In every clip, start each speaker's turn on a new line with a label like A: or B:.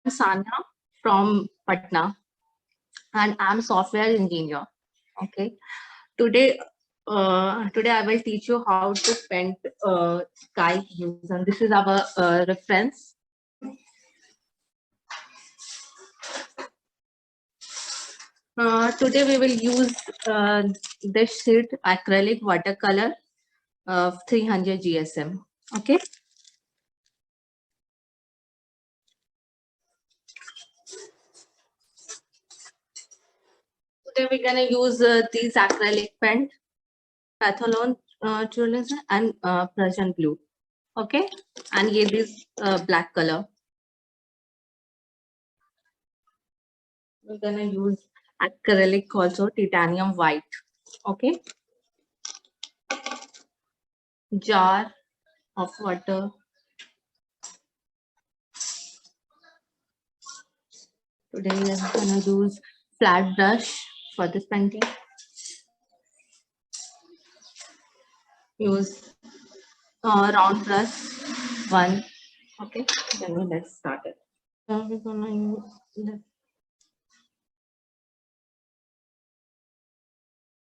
A: Sania from Patna, and I'm software engineer. Okay, today I will teach you how to paint sky views, and this is our reference. Today we will use this sheet acrylic watercolor of 300 GSM. Okay. Today we're gonna use these acrylic paint, Patholon and Prussian blue. Okay, and here this black color. We're gonna use acrylic also, titanium white. Okay, jar of water. Today I'm gonna use flat brush for this painting. Use round brush one. Okay, then let's start it. Now we're gonna use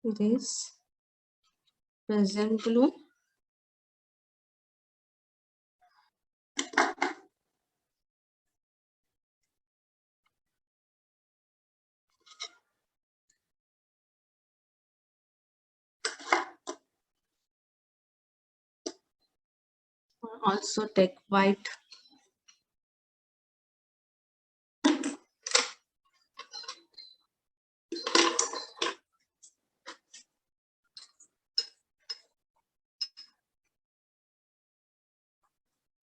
A: this present blue. Also take white.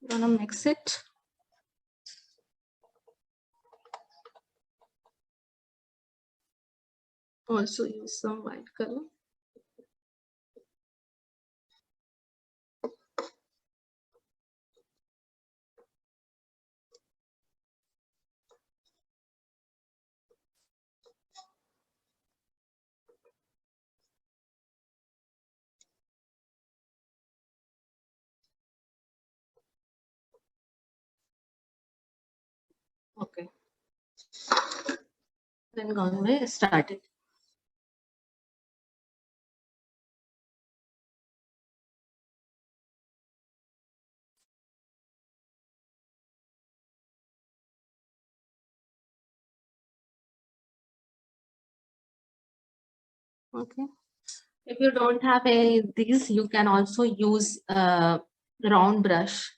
A: Gonna mix it. Also use some white color. Okay. Then gonna start it. Okay. If you don't have these, you can also use round brush.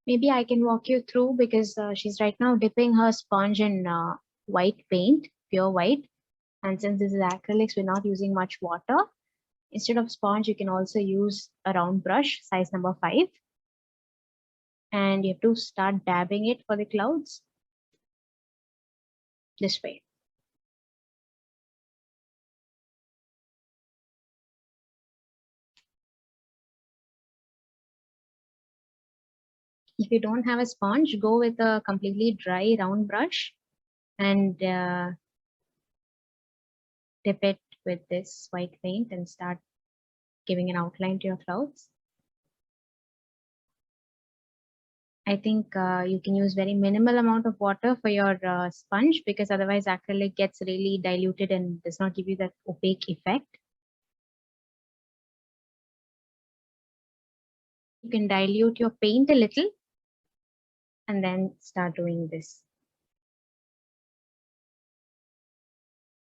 B: Maybe I can walk you through because she's right now dipping her sponge in white paint, pure white. And since this is acrylics, we're not using much water. Instead of sponge, you can also use a round brush, size number 5. And you have to start dabbing it for the clouds this way. If you don't have a sponge, go with a completely dry round brush and dip it with this white paint and start giving an outline to your clouds. I think you can use very minimal amount of water for your sponge because otherwise acrylic gets really diluted and does not give you that opaque effect. You can dilute your paint a little and then start doing this.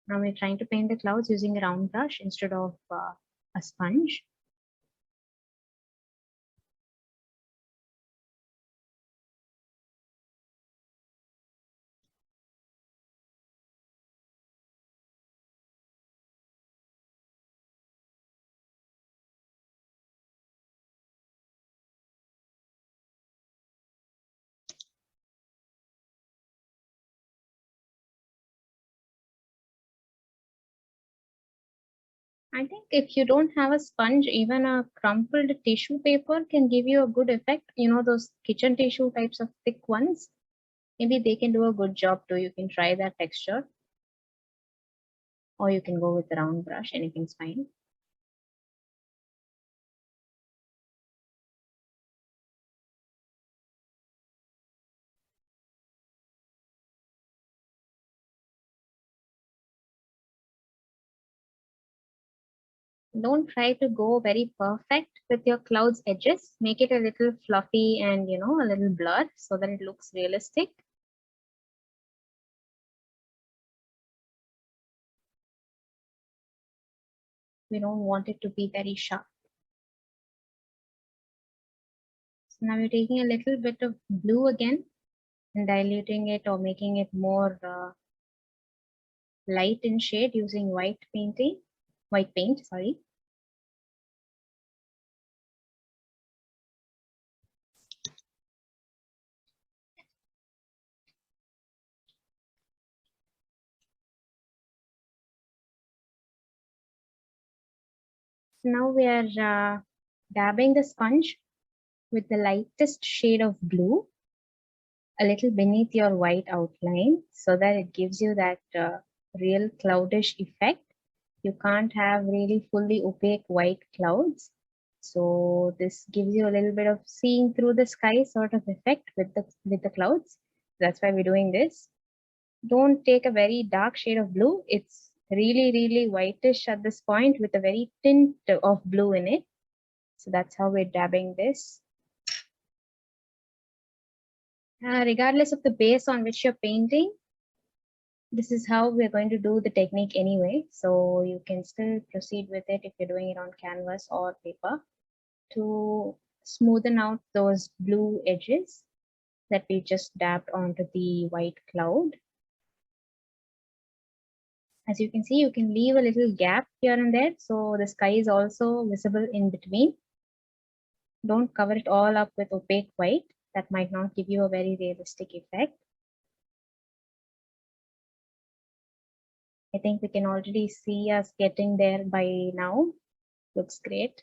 B: Now we're trying to paint the clouds using a round brush instead of a sponge. I think if you don't have a sponge, even a crumpled tissue paper can give you a good effect. You know, those kitchen tissue types of thick ones. Maybe they can do a good job too. You can try that texture, or you can go with the round brush. Anything's fine. Don't try to go very perfect with your cloud's edges. Make it a little fluffy and, you know, a little blurred so that it looks realistic. We don't want it to be very sharp. So now we're taking a little bit of blue again and diluting it or making it more light in shade using white paint, sorry. Now we are dabbing the sponge with the lightest shade of blue a little beneath your white outline so that it gives you that real cloudish effect. You can't have really fully opaque white clouds. So this gives you a little bit of seeing through the sky sort of effect with the clouds. That's why we're doing this. Don't take a very dark shade of blue. It's really whitish at this point with a very tint of blue in it. So that's how we're dabbing this. Regardless of the base on which you're painting, this is how we're going to do the technique anyway. So you can still proceed with it if you're doing it on canvas or paper to smoothen out those blue edges that we just dabbed onto the white cloud. As you can see, you can leave a little gap here and there, so the sky is also visible in between. Don't cover it all up with opaque white. That might not give you a very realistic effect. I think we can already see us getting there by now. Looks great.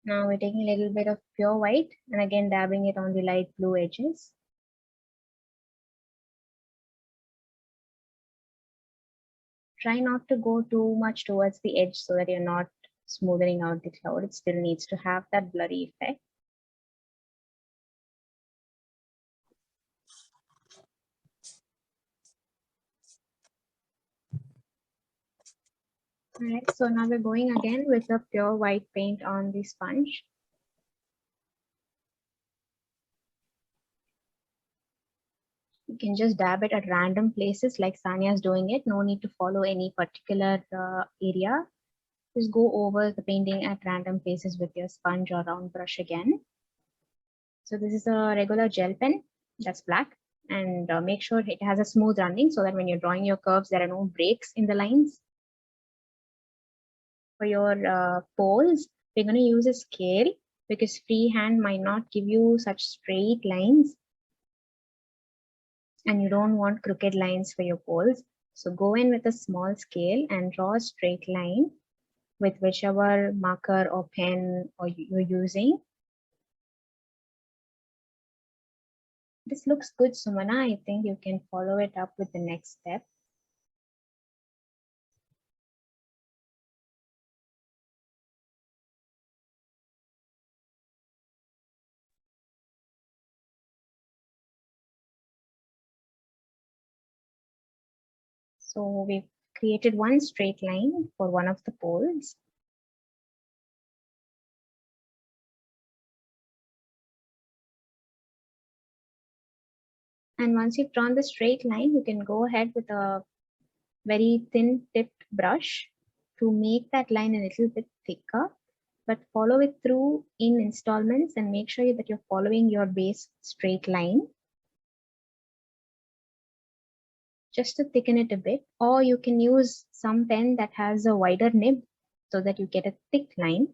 B: Now we're taking a little bit of pure white and again dabbing it on the light blue edges. Try not to go too much towards the edge so that you're not smoothing out the cloud. It still needs to have that blurry effect. Alright, so now we're going again with the pure white paint on the sponge. You can just dab it at random places like Sania is doing it. No need to follow any particular area. Just go over the painting at random places with your sponge or round brush again. So this is a regular gel pen that's black, and make sure it has a smooth running so that when you're drawing your curves, there are no breaks in the lines. For your poles, we're going to use a scale because freehand might not give you such straight lines and you don't want crooked lines for your poles. So go in with a small scale and draw a straight line with whichever marker or pen or you're using. This looks good, Sumana. I think you can follow it up with the next step. So we've created one straight line for one of the poles. And once you've drawn the straight line, you can go ahead with a very thin tipped brush to make that line a little bit thicker, but follow it through in installments and make sure that you're following your base straight line just to thicken it a bit. Or you can use some pen that has a wider nib so that you get a thick line.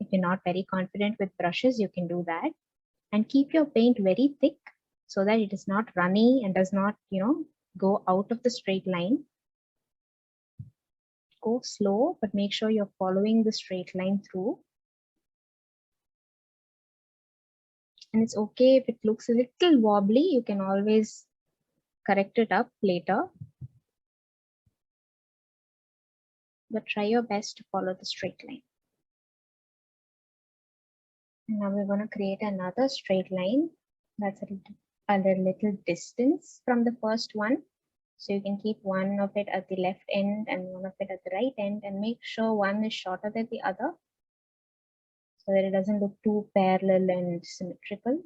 B: If you're not very confident with brushes, you can do that. And keep your paint very thick so that it is not runny and does not, go out of the straight line. Go slow, but make sure you're following the straight line through. And it's okay if it looks a little wobbly, you can always correct it up later. But try your best to follow the straight line. And now we're going to create another straight line that's a little distance from the first one. So you can keep one of it at the left end and one of it at the right end, and make sure one is shorter than the other so that it doesn't look too parallel and symmetrical.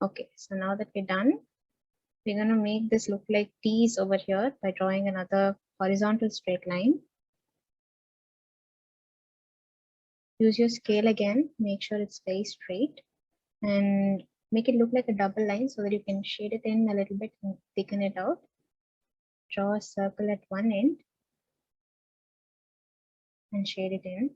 B: Okay, so now that we're done, we're going to make this look like T's over here by drawing another horizontal straight line. Use your scale again, make sure it's very straight, and make it look like a double line so that you can shade it in a little bit and thicken it out. Draw a circle at one end and shade it in.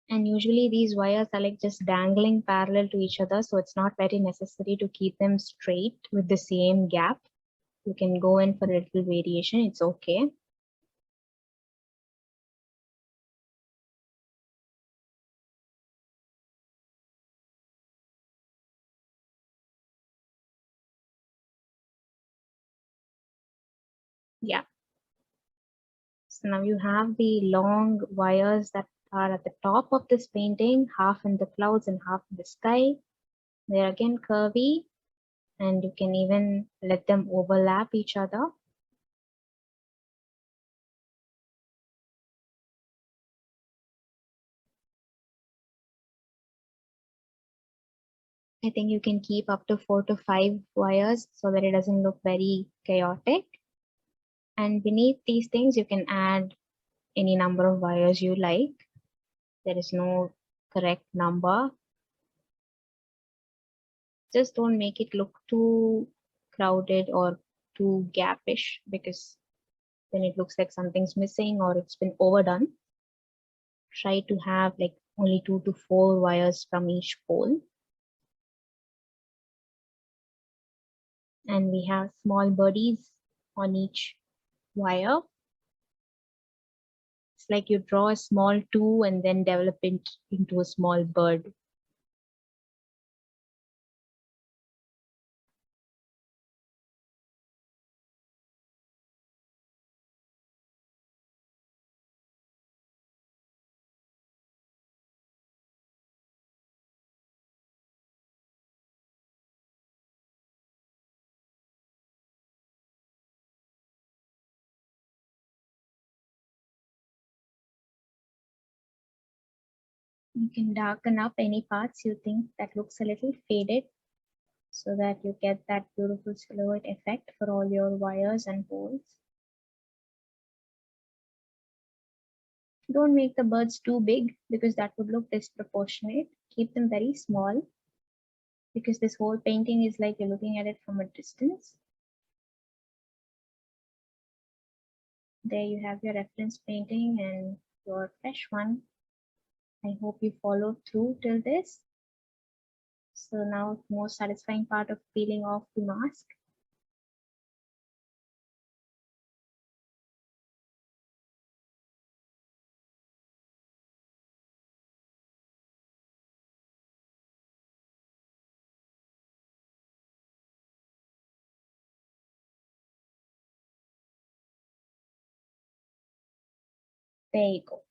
B: And usually these wires are like just dangling parallel to each other, so it's not very necessary to keep them straight with the same gap. You can go in for a little variation, it's okay. Yeah. So now you have the long wires that are at the top of this painting, half in the clouds and half in the sky. They're again curvy, and you can even let them overlap each other. I think you can keep up to 4 to 5 wires so that it doesn't look very chaotic. And beneath these things, you can add any number of wires you like. There is no correct number. Just don't make it look too crowded or too gapish, because then it looks like something's missing or it's been overdone. Try to have like only 2 to 4 wires from each pole. And we have small birdies on each wire It's like you draw a small two and then develop it into a small bird. You can darken up any parts you think that looks a little faded so that you get that beautiful silhouette effect for all your wires and poles. Don't make the birds too big because that would look disproportionate. Keep them very small because this whole painting is like you're looking at it from a distance. There you have your reference painting and your fresh one. I hope you followed through till this. So now the most satisfying part of peeling off the mask. There you go.